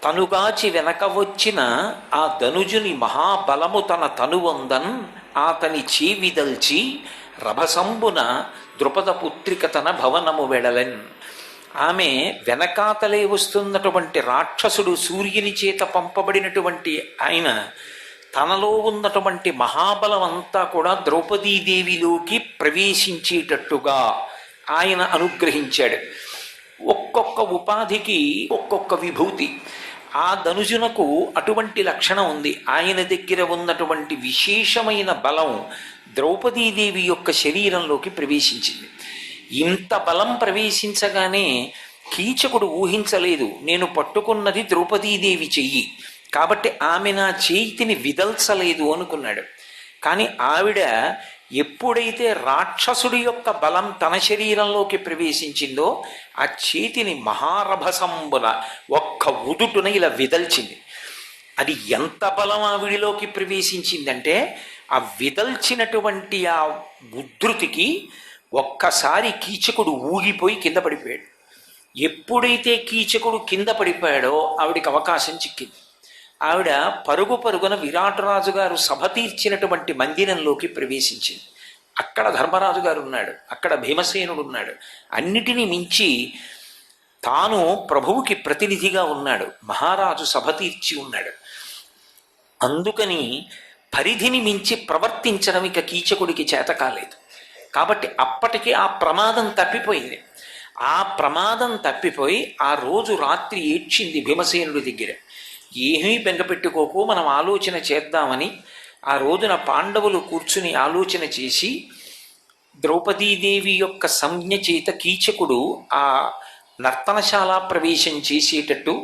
తనుగాచి వెనక వచ్చిన ఆ ధనుజుని మహాబలము తన తనువందన్ ఆతని చీవిదల్చి రభసంబున ద్రుపద పుత్రిక తన భవనము వెడలెన్. ఆమె వెనకాతలే వస్తున్నటువంటి రాక్షసుడు సూర్యుని చేత పంపబడినటువంటి ఆయన తనలో ఉన్నటువంటి మహాబలం అంతా కూడా ద్రౌపదీదేవిలోకి ప్రవేశించేటట్టుగా ఆయన అనుగ్రహించాడు. ఒక్కొక్క ఉపాధికి ఒక్కొక్క విభూతి. ఆ ధనుజునకు అటువంటి లక్షణం ఉంది. ఆయన దగ్గర ఉన్నటువంటి విశేషమైన బలం ద్రౌపదీదేవి యొక్క శరీరంలోకి ప్రవేశించింది. ఇంత బలం ప్రవేశించగానే కీచకుడు ఊహించలేదు, నేను పట్టుకున్నది ద్రౌపదీదేవి చెయ్యి కాబట్టి ఆమె నా చేతిని విదల్చలేదు అనుకున్నాడు. కానీ ఆవిడ ఎప్పుడైతే రాక్షసుడి యొక్క బలం తన శరీరంలోకి ప్రవేశించిందో ఆ చేతిని మహారభసంబున ఒక్క ఉదుటున ఇలా విదల్చింది. అది ఎంత బలం ఆవిడిలోకి ప్రవేశించిందంటే ఆ విదల్చినటువంటి ఆ ఉద్ధృతికి ఒక్కసారి కీచకుడు ఊగిపోయి కింద పడిపోయాడు. ఎప్పుడైతే కీచకుడు కింద పడిపోయాడో ఆవిడికి అవకాశం చిక్కింది. ఆవిడ పరుగు పరుగున విరాటరాజు గారు సభ తీర్చినటువంటి మందిరంలోకి ప్రవేశించింది. అక్కడ ధర్మరాజు గారు ఉన్నాడు, అక్కడ భీమసేనుడు ఉన్నాడు. అన్నిటినీ మించి తాను ప్రభువుకి ప్రతినిధిగా ఉన్నాడు. మహారాజు సభ తీర్చి ఉన్నాడు. అందుకని పరిధిని మించి ప్రవర్తించడం ఇక కీచకుడికి చేత కాలేదు. కాబట్టి అప్పటికే ఆ ప్రమాదం తప్పిపోయింది. ఆ ప్రమాదం తప్పిపోయి ఆ రోజు రాత్రి ఏడ్చింది భీమసేనుడి దగ్గర. ఏమీ బెంగపెట్టుకోకు, మనం ఆలోచన చేద్దామని ఆ రోజున పాండవులు కూర్చుని ఆలోచన చేసి ద్రౌపదీదేవి యొక్క సంజ్ఞ చేత కీచకుడు ఆ నర్తనశాల ప్రవేశం చేసేటట్టు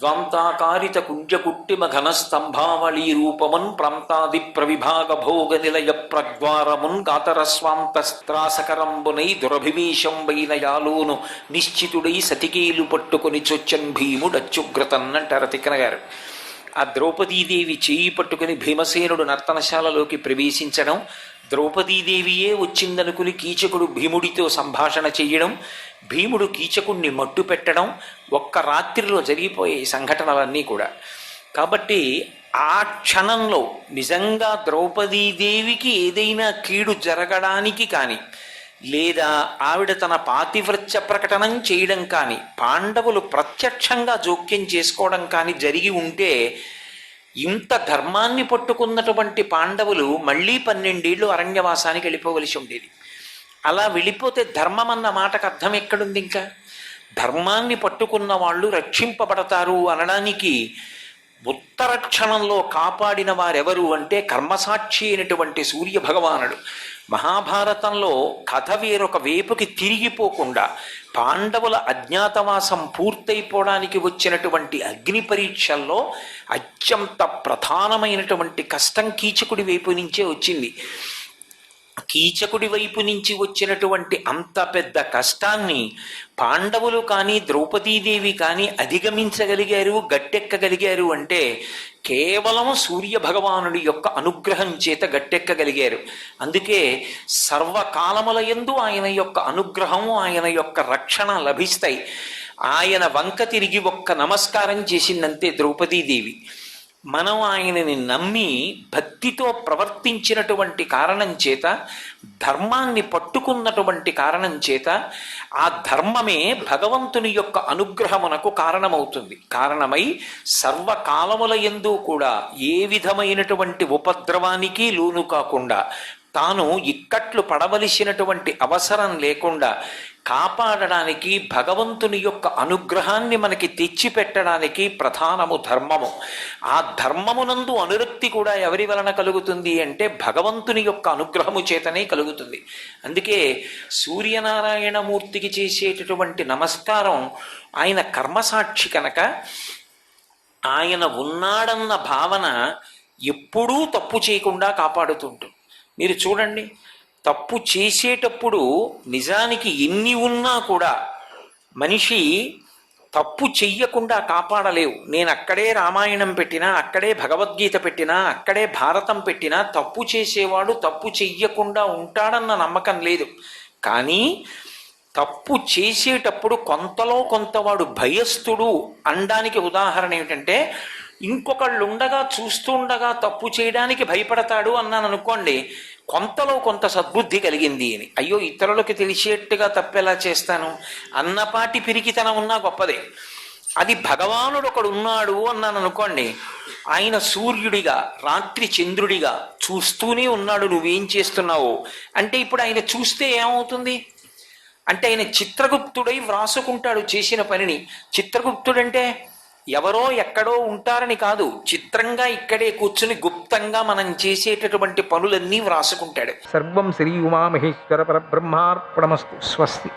ద్వాంతాకారిత కుంజకుట్టిమ ఘనస్తంభావళీ రూపమున్ ప్రాంతాది ప్రవిభాగ భోగ నిలయ ప్రద్వారమున్ గాతరస్వాంతస్త్రాసకరంబునై దురభివేశంబైన యాలోను నిశ్చితుడై సతికేలు పట్టుకొని చొచ్చన్ భీముడచ్చుగ్రతన్నంటారు తిక్కన గారు. ఆ ద్రౌపదీదేవి చేయి పట్టుకుని భీమసేనుడు నర్తనశాలలోకి ప్రవేశించడం, ద్రౌపదీదేవియే వచ్చిందనుకుని కీచకుడు భీముడితో సంభాషణ చెయ్యడం, భీముడు కీచకుణ్ణి మట్టు పెట్టడం, ఒక్క రాత్రిలో జరిగిపోయే సంఘటనలన్నీ కూడా. కాబట్టి ఆ క్షణంలో నిజంగా ద్రౌపదీదేవికి ఏదైనా కీడు జరగడానికి కానీ లేదా ఆవిడ తన పాతివ్రత్య ప్రకటనం చేయడం కానీ పాండవులు ప్రత్యక్షంగా జోక్యం చేసుకోవడం కానీ జరిగి ఉంటే ఇంత ధర్మాన్ని పట్టుకున్నటువంటి పాండవులు మళ్ళీ 12 ఏళ్ళు అరణ్యవాసానికి వెళ్ళిపోవలసి ఉండేది. అలా వెళ్ళిపోతే ధర్మం అన్న మాటకు అర్థం ఎక్కడుంది? ఇంకా ధర్మాన్ని పట్టుకున్న వాళ్ళు రక్షింపబడతారు అనడానికి ఉత్తర క్షణంలో కాపాడిన వారెవరు అంటే కర్మసాక్షి అయినటువంటి సూర్య భగవానుడు. మహాభారతంలో కథ వేరొక వైపుకి తిరిగిపోకుండా పాండవుల అజ్ఞాతవాసం పూర్తయిపోవడానికి వచ్చినటువంటి అగ్ని పరీక్షల్లో అత్యంత ప్రధానమైనటువంటి కష్టం కీచకుడి వైపు నుంచే వచ్చింది. కీచకుడి వైపు నుంచి వచ్చినటువంటి అంత పెద్ద కష్టాన్ని పాండవులు కానీ ద్రౌపదీదేవి కానీ అధిగమించగలిగారు, గట్టెక్కగలిగారు అంటే కేవలం సూర్యభగవానుడి యొక్క అనుగ్రహం చేత గట్టెక్కగలిగారు. అందుకే సర్వకాలముల యందు ఆయన యొక్క అనుగ్రహం, ఆయన యొక్క రక్షణ లభిస్తాయి. ఆయన వంక తిరిగి ఒక్క నమస్కారం చేసిందంతే ద్రౌపదీదేవి. మనం ఆయనని నమ్మి భక్తితో ప్రవర్తించినటువంటి కారణం చేత, ధర్మాన్ని పట్టుకున్నటువంటి కారణం చేత ఆ ధర్మమే భగవంతుని యొక్క అనుగ్రహమునకు కారణమవుతుంది. కారణమై సర్వకాలముల యందు కూడా ఏ విధమైనటువంటి ఉపద్రవానికి లోను కాకుండా తాను ఇక్కట్లు పడవలసినటువంటి అవసరం లేకుండా కాపాడడానికి భగవంతుని యొక్క అనుగ్రహాన్ని మనకి తెచ్చిపెట్టడానికి ప్రధానము ధర్మము. ఆ ధర్మమునందు అనురక్తి కూడా ఎవరి వలన కలుగుతుంది అంటే భగవంతుని యొక్క అనుగ్రహము చేతనే కలుగుతుంది. అందుకే సూర్యనారాయణమూర్తికి చేసేటటువంటి నమస్కారం ఆయన కర్మసాక్షి కనుక ఆయన ఉన్నాడన్న భావన ఎప్పుడూ తప్పు చేయకుండా కాపాడుతుంటుంది. మీరు చూడండి, తప్పు చేసేటప్పుడు నిజానికి ఎన్ని ఉన్నా కూడా మనిషి తప్పు చెయ్యకుండా కాపాడలేవు. నేను అక్కడే రామాయణం పెట్టినా, అక్కడే భగవద్గీత పెట్టినా, అక్కడే భారతం పెట్టినా తప్పు చేసేవాడు తప్పు చెయ్యకుండా ఉంటాడన్న నమ్మకం లేదు. కానీ తప్పు చేసేటప్పుడు కొంతలో కొంతవాడు భయస్థుడు అనడానికి ఉదాహరణ ఏమిటంటే, ఇంకొకళ్ళు ఉండగా చూస్తూ ఉండగా తప్పు చేయడానికి భయపడతాడు అన్నాను అనుకోండి, కొంతలో కొంత సద్బుద్ధి కలిగింది అని. అయ్యో ఇతరులకు తెలిసేట్టుగా తప్పెలా చేస్తాను అన్నపాటి పిరికితనం ఉన్నా గొప్పదే. అది భగవానుడు ఒకడు ఉన్నాడు అన్నాను అనుకోండి, ఆయన సూర్యుడిగా రాత్రి చంద్రుడిగా చూస్తూనే ఉన్నాడు నువ్వేం చేస్తున్నావు అంటే, ఇప్పుడు ఆయన చూస్తే ఏమవుతుంది అంటే ఆయన చిత్రగుప్తుడై వ్రాసుకుంటాడు చేసిన పనిని. చిత్రగుప్తుడంటే ఎవరో ఎక్కడో ఉంటారని కాదు, చిత్రంగా ఇక్కడే కూర్చుని గుప్తంగా మనం చేసేటటువంటి పనులన్నీ వ్రాసుకుంటాడు. సర్వం శ్రీ ఉమామహేశ్వర పరబ్రహ్మార్పణమస్తు. స్వస్తి.